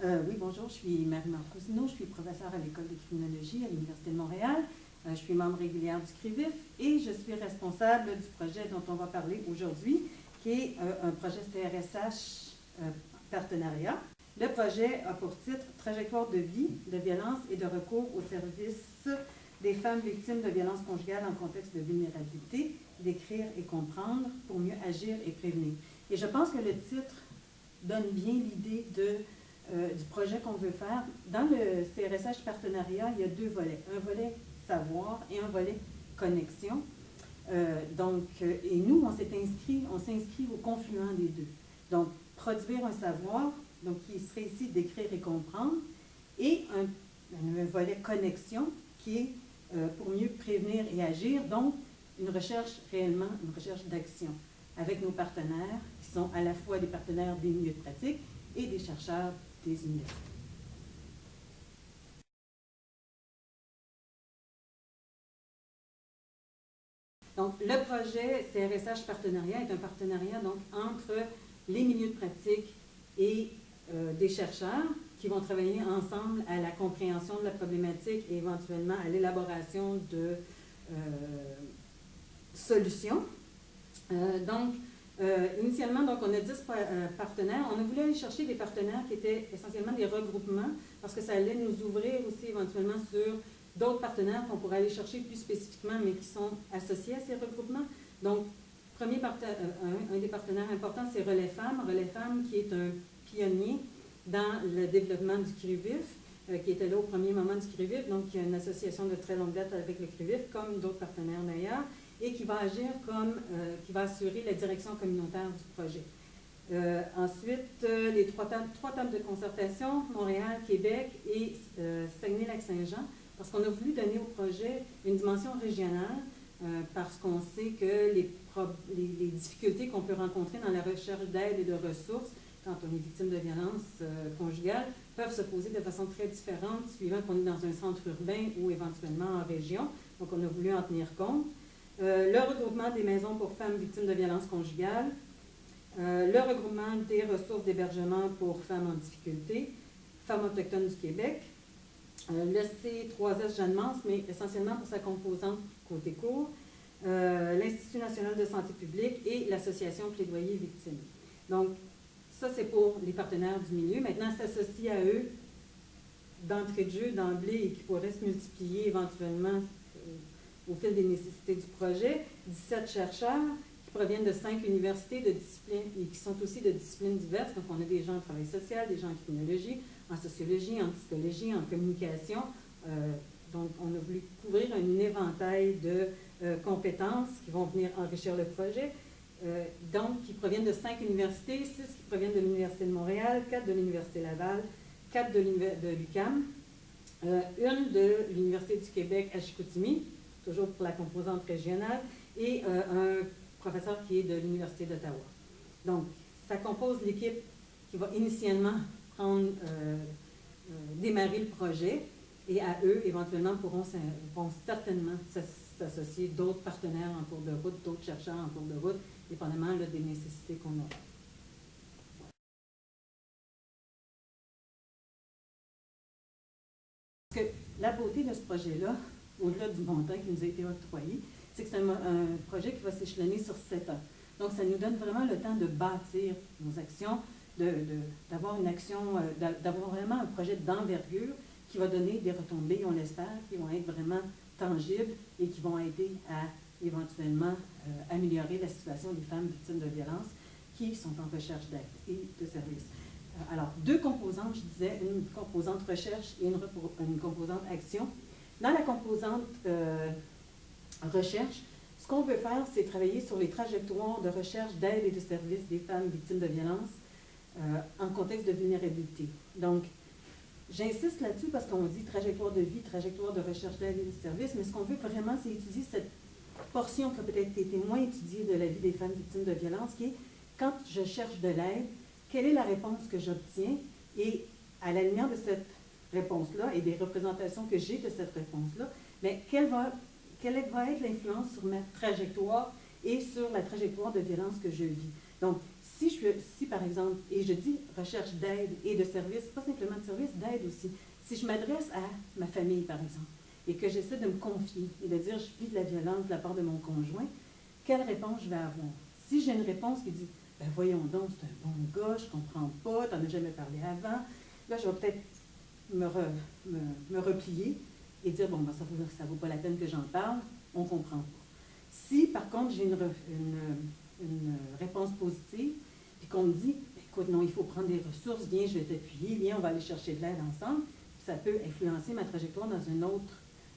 Oui, bonjour, je suis Marie-Marthe Cousineau, je suis professeure à l'École de criminologie à l'Université de Montréal. Je suis membre régulière du CRIVIF et je suis responsable du projet dont on va parler aujourd'hui, qui est un projet CRSH partenariat. Le projet a pour titre « Trajectoire de vie, de violence et de recours au service des femmes victimes de violences conjugales en contexte de vulnérabilité, d'écrire et comprendre pour mieux agir et prévenir ». Et je pense que le titre donne bien l'idée du projet qu'on veut faire. Dans le CRSH partenariat, il y a deux volets. Un volet savoir et un volet connexion. Et nous, on s'inscrit au confluent des deux. Donc, produire un savoir, donc qui serait ici d'écrire et comprendre, et un volet connexion qui est pour mieux prévenir et agir, donc une recherche d'action avec nos partenaires, qui sont à la fois des partenaires des milieux de pratique et des chercheurs des universités. Donc, le projet CRSH Partenariat est un partenariat donc, entre les milieux de pratique et des chercheurs qui vont travailler ensemble à la compréhension de la problématique et éventuellement à l'élaboration de solutions. Initialement, donc, on a 10 partenaires. On a voulu aller chercher des partenaires qui étaient essentiellement des regroupements parce que ça allait nous ouvrir aussi éventuellement sur d'autres partenaires qu'on pourrait aller chercher plus spécifiquement, mais qui sont associés à ces regroupements. Donc, un des partenaires importants, c'est Relais Femmes. Relais Femmes qui est un pionnier dans le développement du CRIVIF, qui était là au premier moment du CRIVIF, donc qui a une association de très longue date avec le CRIVIF, comme d'autres partenaires d'ailleurs, et qui va agir qui va assurer la direction communautaire du projet. Ensuite, les trois tables de concertation, Montréal, Québec et Saguenay-Lac-Saint-Jean, parce qu'on a voulu donner au projet une dimension régionale, parce qu'on sait que les difficultés qu'on peut rencontrer dans la recherche d'aide et de ressources quand on est victime de violences conjugales peuvent se poser de façon très différente suivant qu'on est dans un centre urbain ou éventuellement en région. Donc, on a voulu en tenir compte. Le regroupement des maisons pour femmes victimes de violences conjugales, le regroupement des ressources d'hébergement pour femmes en difficulté, Femmes autochtones du Québec, le C3S Jeanne-Mance, mais essentiellement pour sa composante côté court, l'Institut national de santé publique et l'Association Plaidoyer Victimes. Donc, ça, c'est pour les partenaires du milieu. Maintenant, s'associe à eux d'entrée de jeu, d'emblée, et qui pourraient se multiplier éventuellement au fil des nécessités du projet, 17 chercheurs qui proviennent de 5 universités de disciplines et qui sont aussi de disciplines diverses. Donc, on a des gens en travail social, des gens en criminologie, en sociologie, en psychologie, en communication. Donc, on a voulu couvrir un éventail de compétences qui vont venir enrichir le projet. Donc, qui proviennent de 5 universités, 6 qui proviennent de l'Université de Montréal, 4 de l'Université Laval, 4 de l'UQAM, une de l'Université du Québec à Chicoutimi, toujours pour la composante régionale, et un professeur qui est de l'Université d'Ottawa. Donc, ça compose l'équipe qui va initialement démarrer le projet, et à eux, éventuellement, vont certainement s'associer d'autres partenaires en cours de route, d'autres chercheurs en cours de route, dépendamment là, des nécessités qu'on a. Parce que la beauté de ce projet-là, au-delà du montant qui nous a été octroyé, c'est que c'est un projet qui va s'échelonner sur 7 ans. Donc, ça nous donne vraiment le temps de bâtir nos actions, d'avoir une action, d'avoir vraiment un projet d'envergure qui va donner des retombées, on l'espère, qui vont être vraiment tangibles et qui vont aider à éventuellement améliorer la situation des femmes victimes de violences qui sont en recherche d'aide et de services. Alors, 2 composantes, je disais, une composante recherche et une composante action. Dans la composante recherche, ce qu'on veut faire, c'est travailler sur les trajectoires de recherche d'aide et de services des femmes victimes de violences en contexte de vulnérabilité. Donc, j'insiste là-dessus parce qu'on dit trajectoire de vie, trajectoire de recherche d'aide et de services, mais ce qu'on veut vraiment, c'est étudier cette portion qui a peut-être été moins étudiée de la vie des femmes victimes de violences, qui est quand je cherche de l'aide, quelle est la réponse que j'obtiens et à la lumière de cette réponse-là et des représentations que j'ai de cette réponse-là, mais quelle va être l'influence sur ma trajectoire et sur la trajectoire de violence que je vis. Donc, si par exemple, et je dis recherche d'aide et de services, pas simplement de services, d'aide aussi. Si je m'adresse à ma famille, par exemple, et que j'essaie de me confier et de dire je vis de la violence de la part de mon conjoint, quelle réponse je vais avoir? Si j'ai une réponse qui dit ben voyons donc, c'est un bon gars, je comprends pas, t'en as jamais parlé avant, là je vais peut-être me replier et dire bon, ben, ça vaut pas la peine que j'en parle, on comprend pas. Si par contre j'ai une réponse positive, puis qu'on me dit écoute, non, il faut prendre des ressources, viens, je vais t'appuyer, viens, on va aller chercher de l'aide ensemble, ça peut influencer ma trajectoire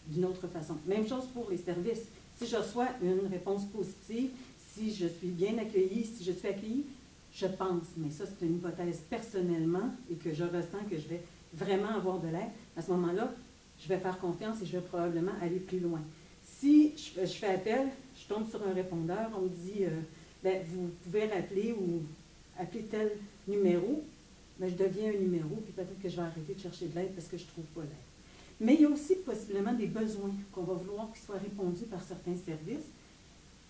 d'une autre façon. Même chose pour les services. Si je reçois une réponse positive, si je suis bien accueillie, si je suis accueillie, je pense, mais ça c'est une hypothèse personnellement et que je ressens que je vais vraiment avoir de l'aide, à ce moment-là, je vais faire confiance et je vais probablement aller plus loin. Si je fais appel, je tombe sur un répondeur, on me dit ben, vous pouvez rappeler ou appeler tel numéro, ben, je deviens un numéro, puis peut-être que je vais arrêter de chercher de l'aide parce que je ne trouve pas l'aide. Mais il y a aussi possiblement des besoins qu'on va vouloir qu'ils soient répondus par certains services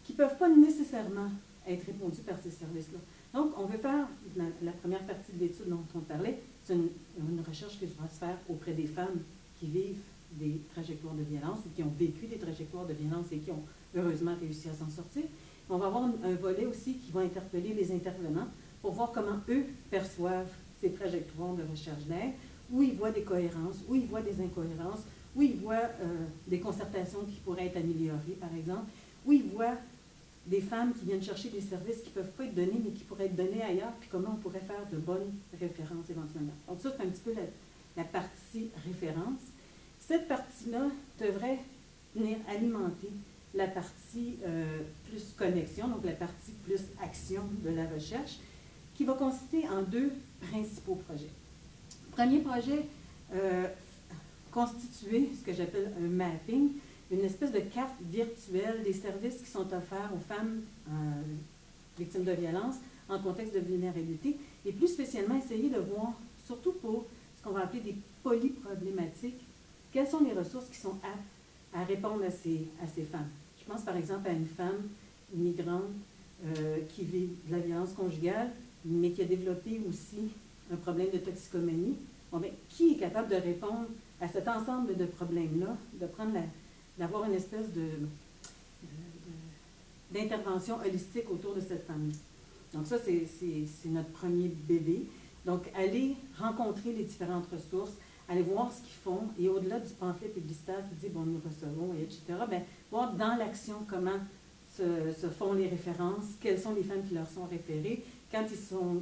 qui ne peuvent pas nécessairement être répondus par ces services-là. Donc, on veut faire, la première partie de l'étude dont on parlait, c'est une recherche qui va se faire auprès des femmes qui vivent des trajectoires de violence ou qui ont vécu des trajectoires de violence et qui ont heureusement réussi à s'en sortir. On va avoir un volet aussi qui va interpeller les intervenants pour voir comment eux perçoivent ces trajectoires de recherche d'aide, où ils voient des cohérences, où ils voient des incohérences, où ils voient des concertations qui pourraient être améliorées, par exemple, où ils voient des femmes qui viennent chercher des services qui ne peuvent pas être donnés, mais qui pourraient être donnés ailleurs, puis comment on pourrait faire de bonnes références éventuellement. Donc ça, c'est un petit peu la partie référence. Cette partie-là devrait venir alimenter la partie plus connexion, donc la partie plus action de la recherche, qui va consister en deux principaux projets. Premier projet, constituer ce que j'appelle un mapping, une espèce de carte virtuelle des services qui sont offerts aux femmes victimes de violence en contexte de vulnérabilité, et plus spécialement essayer de voir, surtout pour ce qu'on va appeler des polyproblématiques, quelles sont les ressources qui sont aptes à répondre à ces femmes. Je pense par exemple à une femme migrante qui vit de la violence conjugale, mais qui a développé aussi un problème de toxicomanie. Bon, bien, qui est capable de répondre à cet ensemble de problèmes-là, d'avoir une espèce d'intervention holistique autour de cette femme-là. Donc ça, c'est notre premier bébé. Donc, aller rencontrer les différentes ressources, aller voir ce qu'ils font, et au-delà du pamphlet publicitaire qui dit « bon, nous recevons », etc., bien, voir dans l'action comment se font les références, quelles sont les femmes qui leur sont référées, quand ils sont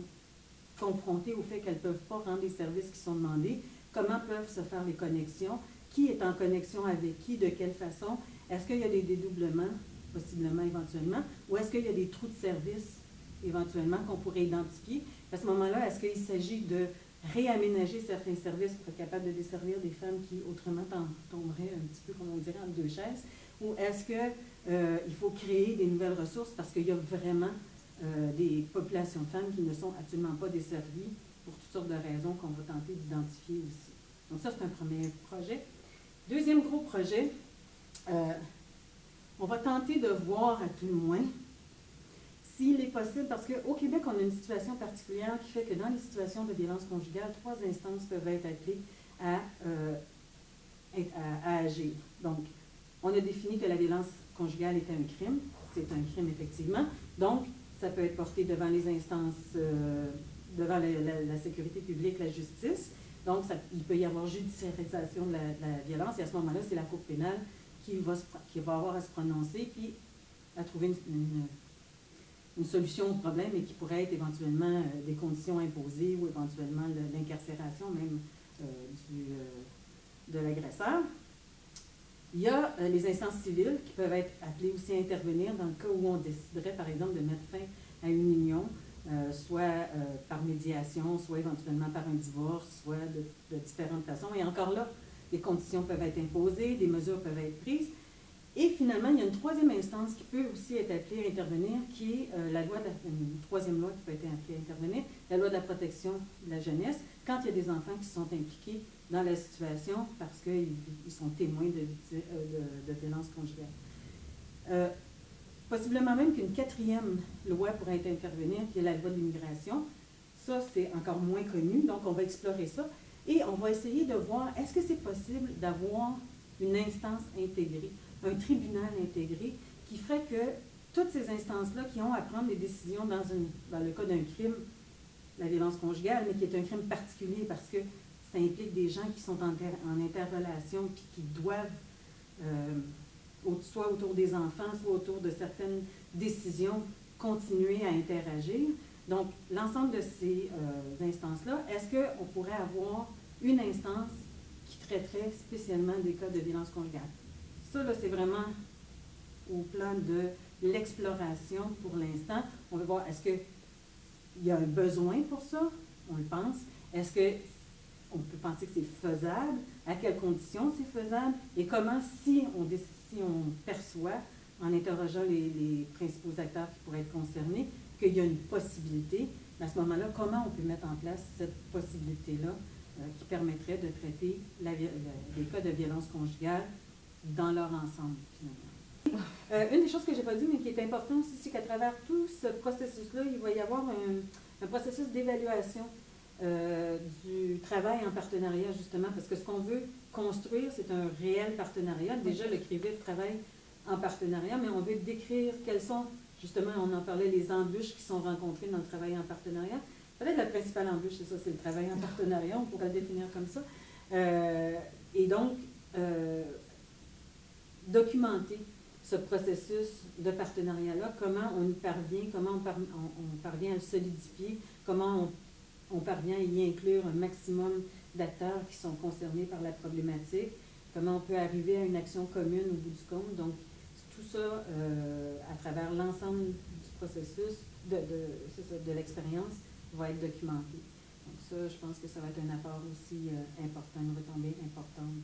confrontés au fait qu'elles ne peuvent pas rendre les services qui sont demandés, comment peuvent se faire les connexions, qui est en connexion avec qui, de quelle façon, est-ce qu'il y a des dédoublements, possiblement, éventuellement, ou est-ce qu'il y a des trous de service, éventuellement, qu'on pourrait identifier. À ce moment-là, est-ce qu'il s'agit de réaménager certains services pour être capable de desservir des femmes qui, autrement, tomberaient un petit peu, comme on dirait, entre deux chaises, ou est-ce qu'il faut créer des nouvelles ressources parce qu'il y a vraiment des populations de femmes qui ne sont absolument pas desservies pour toutes sortes de raisons qu'on va tenter d'identifier aussi. Donc ça, c'est un premier projet. Deuxième gros projet, on va tenter de voir à tout le moins s'il est possible, parce qu'au Québec, on a une situation particulière qui fait que dans les situations de violence conjugale, 3 instances peuvent être appelées à agir. Donc, on a défini que la violence conjugale était un crime. C'est un crime, effectivement. Donc, ça peut être porté devant les instances, devant la sécurité publique, la justice. Donc, il peut y avoir judiciarisation de la violence. Et à ce moment-là, c'est la Cour pénale qui va avoir à se prononcer puis à trouver une solution au problème et qui pourrait être éventuellement des conditions imposées ou éventuellement l'incarcération même de l'agresseur. Il y a les instances civiles qui peuvent être appelées aussi à intervenir dans le cas où on déciderait, par exemple, de mettre fin à une union, soit par médiation, soit éventuellement par un divorce, soit de différentes façons. Et encore là, des conditions peuvent être imposées, des mesures peuvent être prises. Et finalement, il y a une troisième instance qui peut aussi être appelée à intervenir, qui est une troisième loi qui peut être appelée à intervenir, la loi de la protection de la jeunesse, quand il y a des enfants qui sont impliqués dans la situation parce qu'ils sont témoins de violences conjugales. possiblement même qu'une quatrième loi pourrait intervenir, qui est la loi de l'immigration. Ça, c'est encore moins connu, donc on va explorer ça. Et on va essayer de voir, est-ce que c'est possible d'avoir une instance intégrée, un tribunal intégré, qui ferait que toutes ces instances-là qui ont à prendre des décisions dans le cas d'un crime, la violence conjugale, mais qui est un crime particulier parce que ça implique des gens qui sont en interrelation puis qui doivent, soit autour des enfants, soit autour de certaines décisions, continuer à interagir. Donc, l'ensemble de ces instances-là, est-ce qu'on pourrait avoir une instance qui traiterait spécialement des cas de violence conjugale? Ça, là, c'est vraiment au plan de l'exploration pour l'instant. On va voir, est-ce qu'il y a un besoin pour ça? On le pense. Est-ce qu'on peut penser que c'est faisable? À quelles conditions c'est faisable? Et comment, si on perçoit, en interrogeant les principaux acteurs qui pourraient être concernés, qu'il y a une possibilité, à ce moment-là, comment on peut mettre en place cette possibilité-là qui permettrait de traiter les cas de violence conjugale dans leur ensemble, finalement. Une des choses que je n'ai pas dit, mais qui est importante aussi, c'est qu'à travers tout ce processus-là, il va y avoir un processus d'évaluation du travail en partenariat, justement, parce que ce qu'on veut construire, c'est un réel partenariat. Déjà, le CRIVIF travaille en partenariat, mais on veut décrire quelles sont, justement, on en parlait, les embûches qui sont rencontrées dans le travail en partenariat. Peut-être la principale embûche, c'est ça, c'est le travail en partenariat, on pourrait le définir comme ça. Et donc, documenter ce processus de partenariat-là, comment on y parvient, comment on parvient à le solidifier, comment on parvient à y inclure un maximum d'acteurs qui sont concernés par la problématique, comment on peut arriver à une action commune au bout du compte. Donc, tout ça, à travers l'ensemble du processus de l'expérience, va être documenté. Donc ça, je pense que ça va être un apport aussi important, une retombée importante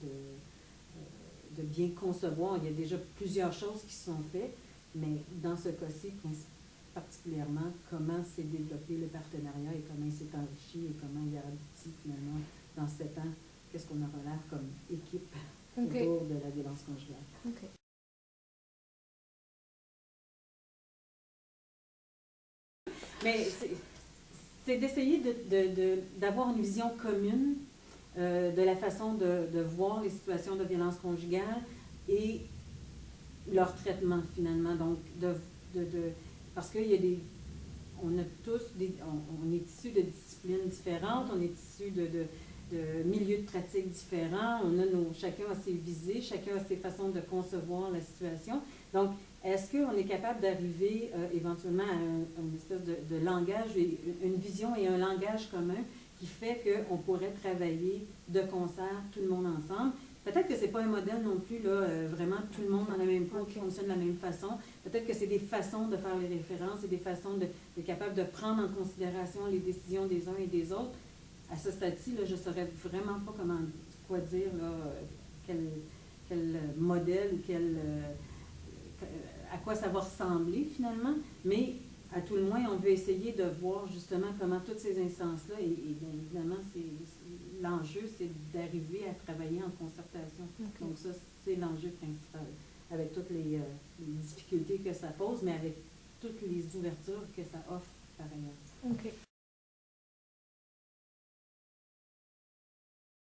de bien concevoir. Il y a déjà plusieurs choses qui sont faites, mais dans ce cas-ci, particulièrement, comment s'est développé le partenariat et comment il s'est enrichi et comment il a abouti finalement dans 7 ans, qu'est-ce qu'on aura l'air comme équipe autour de la violence conjugale. Okay. Mais c'est d'essayer d'avoir une vision commune de la façon de voir les situations de violence conjugale et leur traitement finalement. Donc, parce qu'il y a on a tous on est issus de disciplines différentes, on est issus de milieux de pratique différents, chacun a ses visées, chacun a ses façons de concevoir la situation. Donc, est-ce qu'on est capable d'arriver éventuellement à une espèce de langage, une vision et un langage commun qui fait qu'on pourrait travailler de concert, tout le monde ensemble? Peut-être que ce n'est pas un modèle non plus, là, vraiment tout le monde dans la même cour qui fonctionne de la même façon. Peut-être que c'est des façons de faire les références et des façons d'être capable de prendre en considération les décisions des uns et des autres. À ce stade-ci, je ne saurais vraiment pas quoi dire, là, quel modèle ou à quoi ça va ressembler finalement, mais à tout le moins, on veut essayer de voir justement comment toutes ces instances-là, et bien évidemment, l'enjeu, c'est d'arriver à travailler en concertation. Okay. Donc ça, c'est l'enjeu principal, avec toutes les difficultés que ça pose, mais avec toutes les ouvertures que ça offre par ailleurs. Okay.